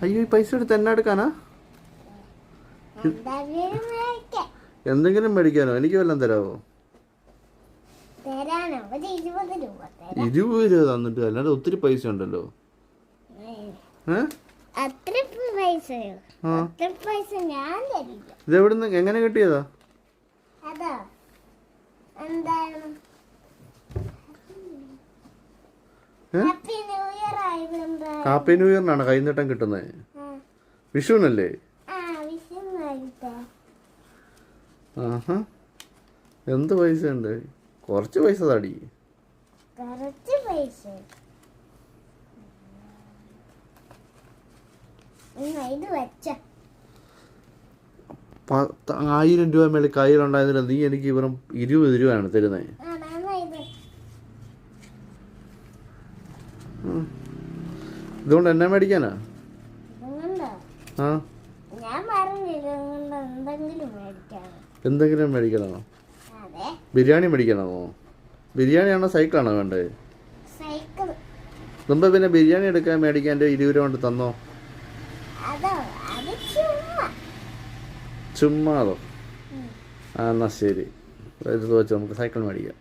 അയ്യോ ഈ പൈസ എടുത്ത് എന്നാ എടുക്കാനാ? എന്തെങ്കിലും മേടിക്കാനോ? എനിക്ക് വല്ലതും തരാമോ? 20 രൂപ തന്നിട്ട് അല്ലാണ്ട് ഒത്തിരി പൈസ ഉണ്ടല്ലോ. ഇതെവിടുന്ന് എങ്ങനെ കിട്ടിയതാ? ഹാപ്പി ന്യൂ ഇയറിനാണ് കൈനീട്ടം കിട്ടുന്നത്. വിഷുവിനല്ലേ? ആഹാ, എന്ത് പൈസ ഉണ്ട്? കുറച്ച് പൈസ തടി. ഇത് വെച്ച 1000 രൂപ മേളിൽ കയ്യിലുണ്ടായിരുന്നില്ല. നീ എനിക്ക് വെറും 20 രൂപയാണ് തരുന്നത്. ഇതുകൊണ്ട് എന്നാ മേടിക്കാനാ? ആ, എന്തെങ്കിലും മേടിക്കണോ? ബിരിയാണി മേടിക്കണോ? ബിരിയാണിയാണോ സൈക്കിളാണോ വേണ്ടത്? മുമ്പ് പിന്നെ ബിരിയാണി എടുക്കാൻ മേടിക്കാൻ 20 രൂപ കൊണ്ട് തന്നോ? ചുമ്മാതോ? ആ, എന്നാ ശരി, ഇത് വെച്ച് നമുക്ക് സൈക്കിൾ മേടിക്കാം.